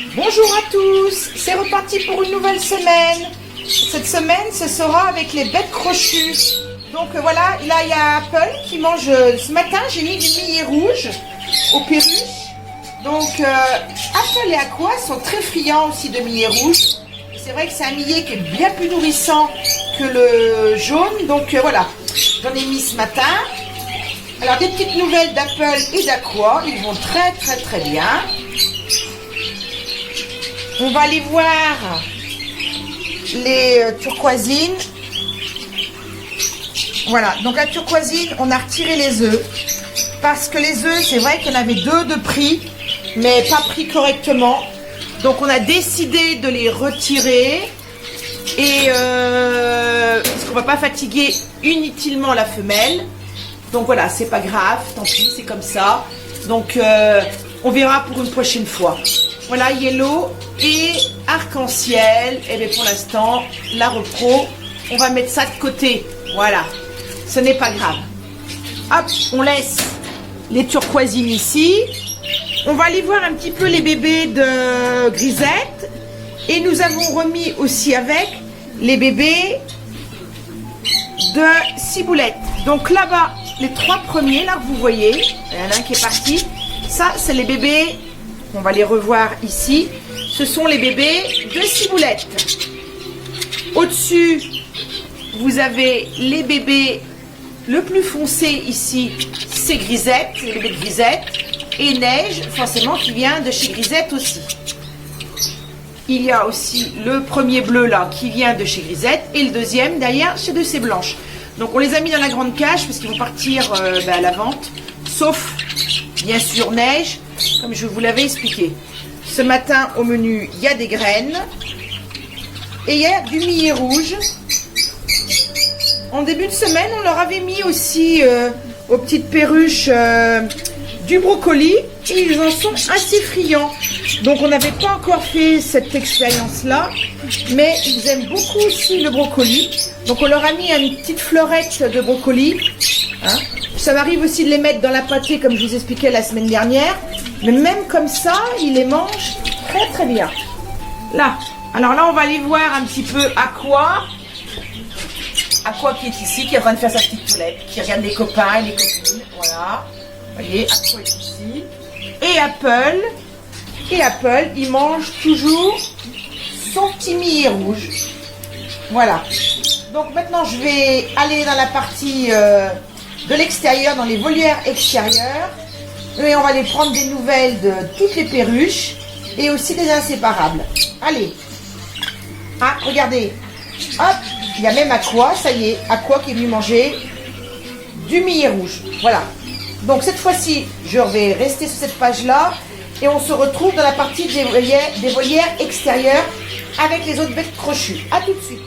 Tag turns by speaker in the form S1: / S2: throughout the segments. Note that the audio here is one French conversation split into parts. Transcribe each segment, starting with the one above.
S1: Bonjour à tous, c'est reparti pour une nouvelle semaine. Cette semaine, ce sera avec les bêtes crochues. Donc voilà, là il y a Apple qui mange. Ce matin, j'ai mis du millet rouge aux perruches. Donc Apple et Aqua sont très friands aussi de millet rouge. C'est vrai que c'est un millet qui est bien plus nourrissant que le jaune. Donc voilà, j'en ai mis ce matin. Alors des petites nouvelles d'Apple et d'Aqua, ils vont très bien. On va aller voir les turquoisines. Voilà, donc la turquoisine, on a retiré les œufs. Parce que les œufs, c'est vrai qu'il y en avait deux de pris, mais pas pris correctement. Donc on a décidé de les retirer. Et parce qu'on ne va pas fatiguer inutilement la femelle. Donc voilà, c'est pas grave, tant pis, c'est comme ça. Donc on verra pour une prochaine fois. Voilà, yellow et arc-en-ciel. Et bien pour l'instant, la repro, on va mettre ça de côté. Voilà, ce n'est pas grave. Hop, on laisse les turquoisines ici. On va aller voir un petit peu les bébés de grisette. Et nous avons remis aussi avec les bébés de ciboulette. Donc là-bas, les trois premiers, là que vous voyez, il y en a un qui est parti. Ça, c'est les bébés, on va les revoir ici. Ce sont les bébés de ciboulette. Au-dessus, vous avez les bébés, le plus foncé ici, c'est Grisette, les bébés de Grisette. Et Neige, forcément, qui vient de chez Grisette aussi. Il y a aussi le premier bleu là, qui vient de chez Grisette. Et le deuxième, derrière, chez de ces blanches. Donc on les a mis dans la grande cage parce qu'ils vont partir à la vente. Sauf, bien sûr, Neige, comme je vous l'avais expliqué. Ce matin, au menu, il y a des graines. Et il y a du millet rouge. En début de semaine, on leur avait mis aussi aux petites perruches du brocoli. Et ils en sont assez friands. Donc on n'avait pas encore fait cette expérience-là. Mais ils aiment beaucoup aussi le brocoli. Donc on leur a mis une petite fleurette de brocoli. Hein. Ça m'arrive aussi de les mettre dans la pâtée comme je vous expliquais la semaine dernière. Mais même comme ça, ils les mangent très bien. Là. Alors là, on va aller voir un petit peu Aqua. Aqua qui est ici, qui est en train de faire sa petite toilette. Qui regarde les copains et les copines. Voilà. Vous voyez, Aqua est ici. Et Apple, il mange toujours son petit millet rouge. Voilà. Donc maintenant, je vais aller dans la partie de l'extérieur, dans les volières extérieures. Et on va aller prendre des nouvelles de toutes les perruches et aussi des inséparables. Allez. Ah, regardez. Hop, il y a même Aqua, ça y est. Aqua qui est venu manger du millet rouge. Voilà. Donc cette fois-ci, je vais rester sur cette page-là. Et on se retrouve dans la partie des volières extérieures avec les autres bêtes crochues. A tout de suite.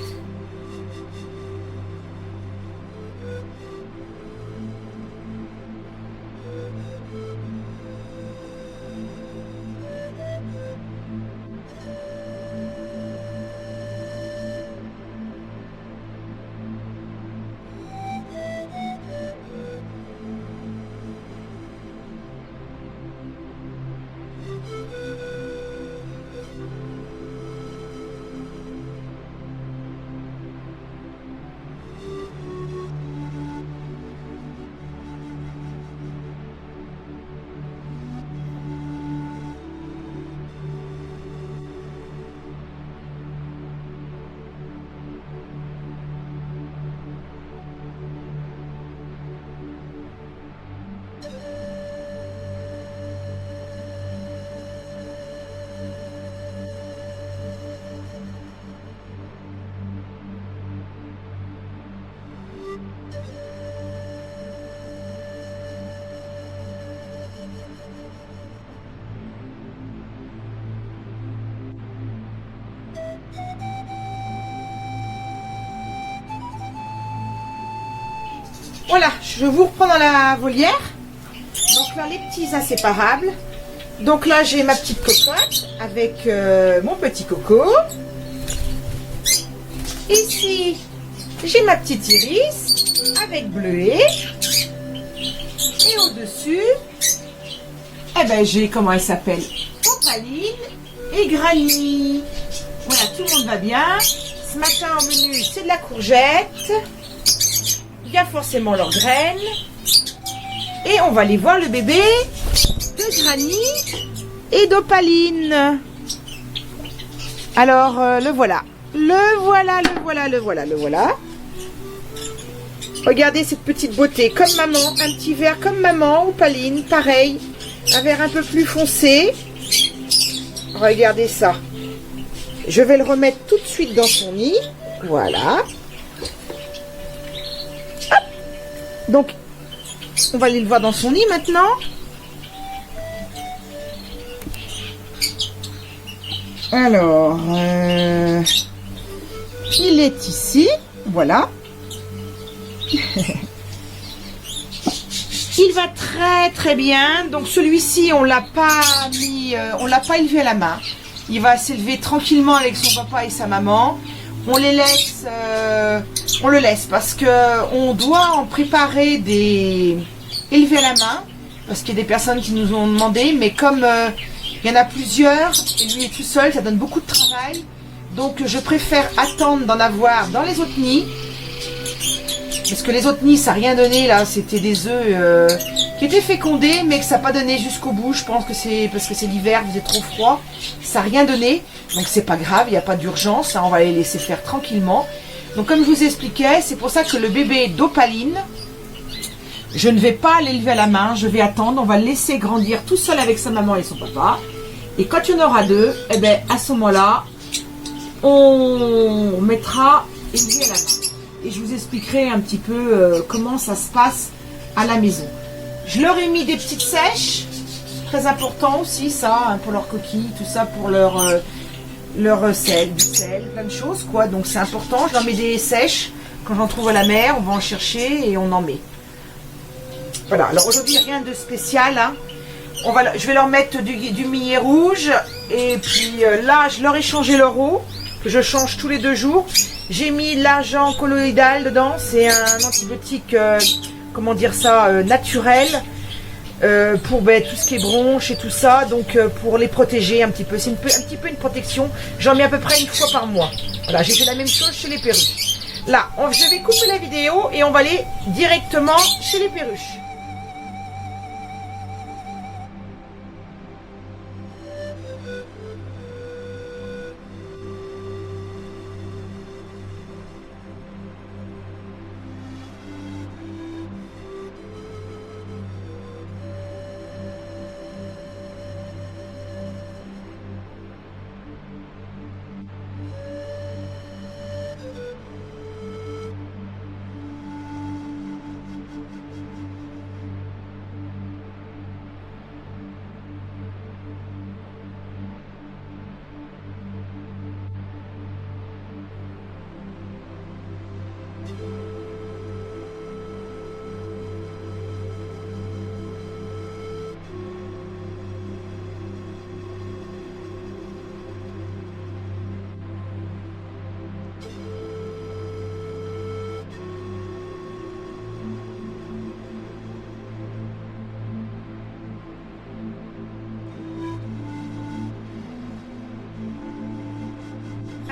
S1: Voilà, je vous reprends dans la volière. Donc là, les petits inséparables. Donc là, j'ai ma petite cocotte avec mon petit coco. Ici, j'ai ma petite iris avec bleuet. Et au-dessus, eh ben, j'ai, comment elle s'appelle? Opaline et Granny. Voilà, tout le monde va bien. Ce matin au menu, c'est de la courgette. Il y a forcément leurs graines. Et on va aller voir le bébé de Granny et d'Opaline. Alors, le voilà. Le voilà. Regardez cette petite beauté, comme maman. Un petit verre comme maman, Opaline, pareil. Un verre un peu plus foncé. Regardez ça. Je vais le remettre tout de suite dans son nid. Voilà. Hop. Donc, on va aller le voir dans son nid maintenant. Alors, il est ici. Voilà. Il va très bien. Donc celui-ci, on l'a pas mis, on l'a pas élevé à la main. Il va s'élever tranquillement avec son papa et sa maman. On les laisse, on le laisse parce que on doit en préparer des élevés à la main parce qu'il y a des personnes qui nous ont demandé, mais comme il y en a plusieurs et lui est tout seul, ça donne beaucoup de travail. Donc je préfère attendre d'en avoir dans les autres nids. Parce que les autres nids, ça n'a rien donné là, c'était des œufs qui étaient fécondés, mais que ça n'a pas donné jusqu'au bout. Je pense que c'est parce que c'est l'hiver, il faisait trop froid, ça n'a rien donné. Donc c'est pas grave, il n'y a pas d'urgence, hein, on va les laisser faire tranquillement. Donc comme je vous expliquais, c'est pour ça que le bébé d'Opaline, je ne vais pas l'élever à la main, je vais attendre, on va le laisser grandir tout seul avec sa maman et son papa. Et quand il y en aura deux, eh ben, à ce moment-là, on mettra élevé à la main. Et je vous expliquerai un petit peu comment ça se passe à la maison. Je leur ai mis des petites sèches, très important aussi ça, hein, pour leurs coquilles, tout ça, pour leur sel, du sel, plein de choses quoi. Donc c'est important, je leur mets des sèches. Quand j'en trouve à la mer, on va en chercher et on en met. Voilà, alors aujourd'hui rien de spécial. Hein. Je vais leur mettre du millet rouge. Et puis là, je leur ai changé leur eau, que je change tous les 2 jours. J'ai mis l'argent colloïdal dedans, c'est un antibiotique, comment dire ça, naturel, pour tout ce qui est bronches et tout ça, donc pour les protéger un petit peu. C'est un petit peu une protection, j'en mets à peu près 1 fois par mois. Voilà, j'ai fait la même chose chez les perruches. Là, je vais couper la vidéo et on va aller directement chez les perruches.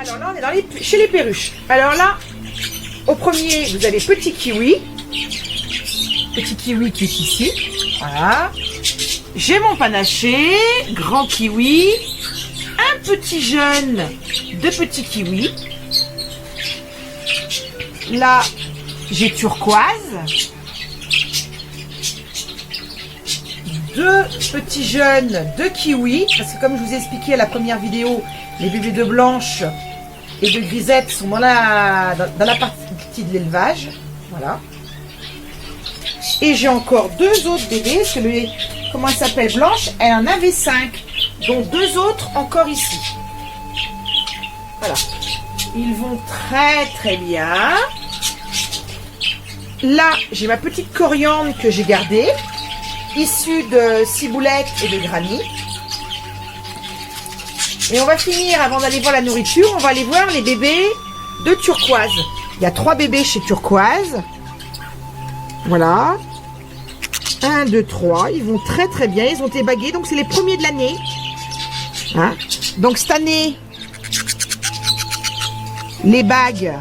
S1: Alors là, on est chez les perruches. Alors là, au premier, vous avez petit kiwi. Petit kiwi qui est ici. Voilà. J'ai mon panaché, grand kiwi. Un petit jeune de petit kiwi. Là, j'ai turquoise. 2 petits jeunes de kiwi. Parce que comme je vous ai expliqué à la première vidéo, les bébés de blanche et de grisette sont dans la partie de l'élevage. Voilà. Et j'ai encore 2 autres bébés. Comment elle s'appelle, Blanche, elle en avait 5. Donc 2 autres encore ici. Voilà. Ils vont très bien. Là, j'ai ma petite coriandre que j'ai gardée, issue de ciboulette et de Granny. Et on va finir, avant d'aller voir la nourriture, on va aller voir les bébés de turquoise. Il y a 3 bébés chez turquoise. Voilà. 1, 2, 3. Ils vont très bien. Ils ont été bagués. Donc c'est les premiers de l'année. Hein? Donc cette année, les bagues,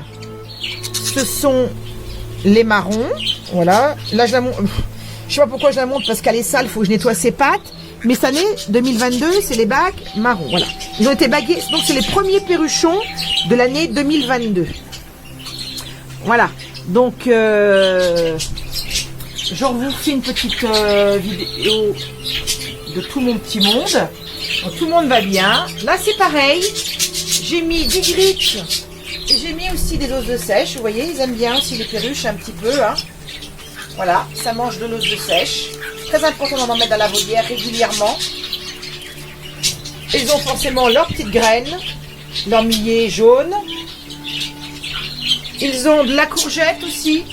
S1: ce sont les marrons. Voilà. Là, je la montre. Je sais pas pourquoi je la montre parce qu'elle est sale, il faut que je nettoie ses pattes. Mais cette année, 2022, c'est les bagues marrons. Voilà. Ils ont été bagués. Donc, c'est les premiers perruchons de l'année 2022. Voilà. Donc, je vous fais une petite vidéo de tout mon petit monde. Donc, tout le monde va bien. Là, c'est pareil. J'ai mis du grit et j'ai mis aussi des oses de sèche. Vous voyez, ils aiment bien aussi les perruches un petit peu. Hein. Voilà, ça mange de l'os de sèche. Très important d'en mettre dans la volière régulièrement. Ils ont forcément leurs petites graines, leur millet jaune. Ils ont de la courgette aussi.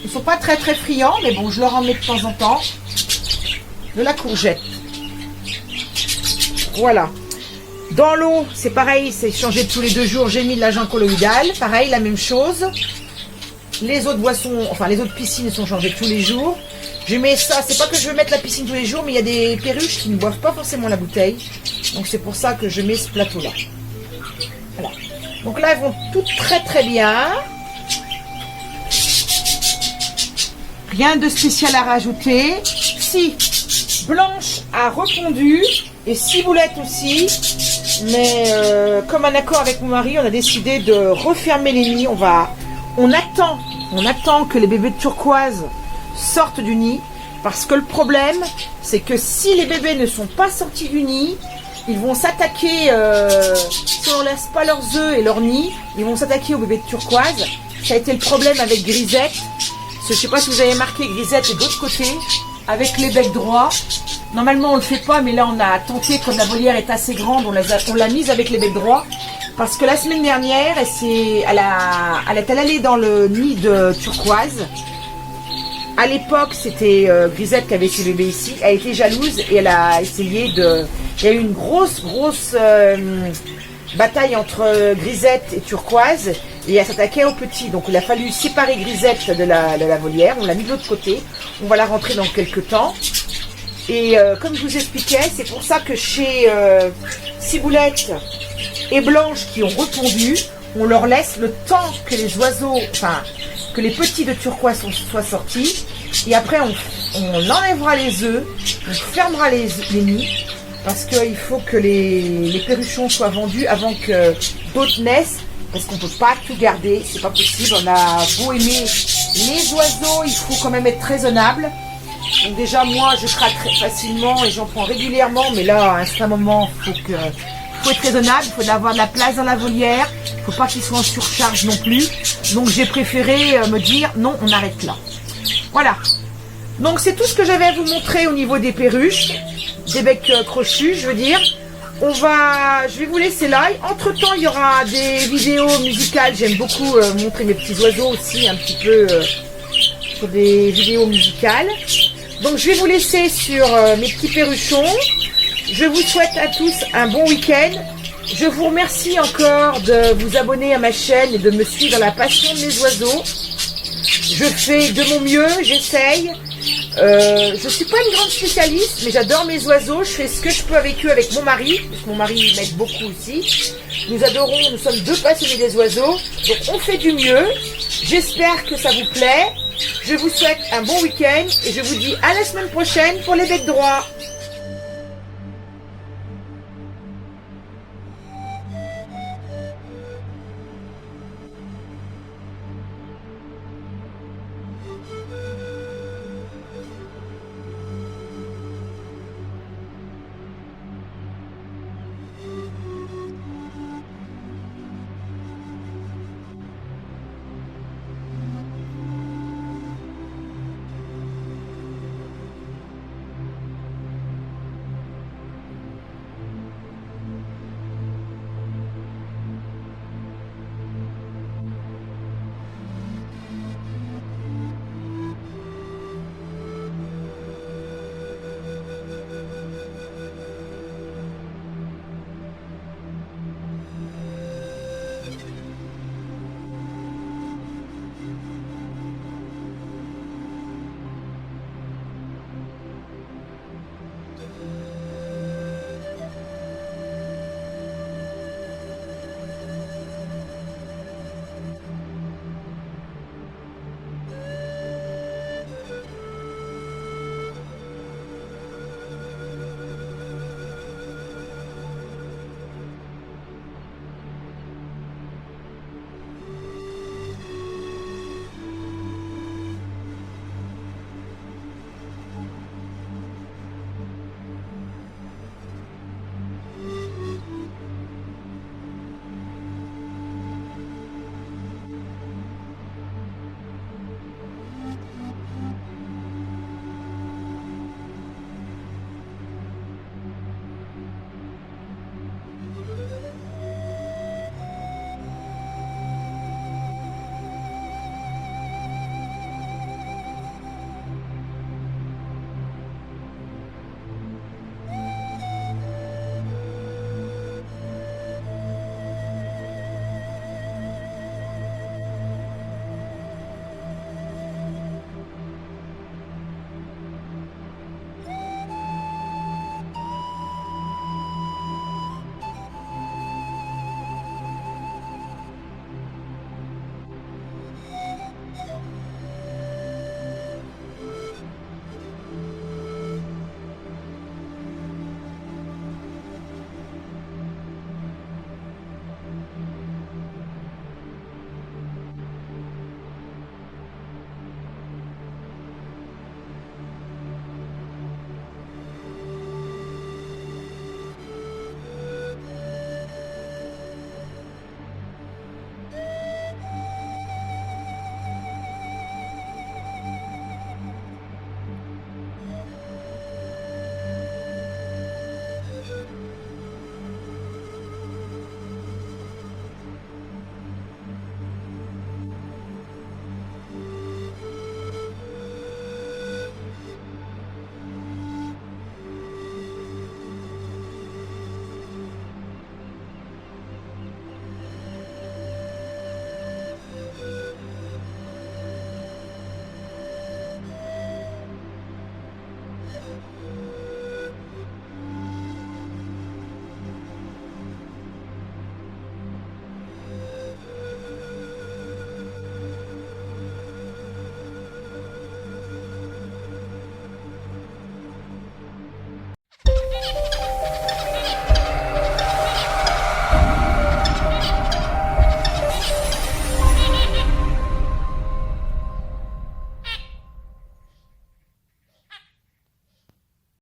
S1: Ils ne sont pas très très friands, mais bon, je leur en mets de temps en temps. De la courgette. Voilà. Dans l'eau, c'est pareil, c'est changé tous les 2 jours. J'ai mis de l'agent colloïdal. Pareil, la même chose. Les eaux de boisson, enfin les eaux de piscine sont changées tous les jours. Je mets ça, c'est pas que je veux mettre la piscine tous les jours, mais il y a des perruches qui ne boivent pas forcément la bouteille. Donc c'est pour ça que je mets ce plateau-là. Voilà. Donc là, elles vont toutes très très bien. Rien de spécial à rajouter. Si, Blanche a repondu et Ciboulette aussi. Mais comme un accord avec mon mari, on a décidé de refermer les nids. On attend que les bébés de turquoise sortent du nid. Parce que le problème, c'est que si les bébés ne sont pas sortis du nid, ils vont s'attaquer, si on ne laisse pas leurs œufs et leurs nids, ils vont s'attaquer aux bébés de turquoise. Ça a été le problème avec Grisette. Je ne sais pas si vous avez remarqué, Grisette est de l'autre côté, avec les becs droits. Normalement, on ne le fait pas, mais là, on a tenté, comme la volière est assez grande, on l'a mise avec les becs droits. Parce que la semaine dernière, elle est allée dans le nid de turquoise. À l'époque, c'était Grisette qui avait ses bébés ici. Elle était jalouse et elle a essayé de... Il y a eu une grosse bataille entre Grisette et turquoise. Et elle s'attaquait aux petits. Donc, il a fallu séparer Grisette de la volière. On l'a mis de l'autre côté. On va la rentrer dans quelques temps. Et comme je vous expliquais, c'est pour ça que chez Ciboulette et Blanche qui ont répondu, on leur laisse le temps que les oiseaux, enfin, que les petits de turquoise soient sortis. Et après, on enlèvera les œufs, on fermera les nids, parce qu'il faut que les perruchons soient vendus avant que d'autres naissent, parce qu'on ne peut pas tout garder, c'est pas possible. On a beau aimer les oiseaux, il faut quand même être raisonnable. Donc déjà, moi, je craque très facilement et j'en prends régulièrement, mais là, à un certain moment, faut être raisonnable, il faut avoir de la place dans la volière, il ne faut pas qu'ils soient en surcharge non plus. Donc j'ai préféré me dire, non, on arrête là. Voilà. Donc c'est tout ce que j'avais à vous montrer au niveau des perruches, des becs crochus, je veux dire. Je vais vous laisser là. Entre temps, il y aura des vidéos musicales. J'aime beaucoup montrer mes petits oiseaux aussi, un petit peu sur des vidéos musicales. Donc je vais vous laisser sur mes petits perruchons. Je vous souhaite à tous un bon week-end. Je vous remercie encore de vous abonner à ma chaîne et de me suivre dans la passion de mes oiseaux. Je fais de mon mieux, j'essaye. Je ne suis pas une grande spécialiste, mais j'adore mes oiseaux. Je fais ce que je peux avec eux, avec mon mari, parce que mon mari m'aide beaucoup aussi. Nous sommes 2 passionnés des oiseaux. Donc on fait du mieux. J'espère que ça vous plaît. Je vous souhaite un bon week-end et je vous dis à la semaine prochaine pour les becs droits.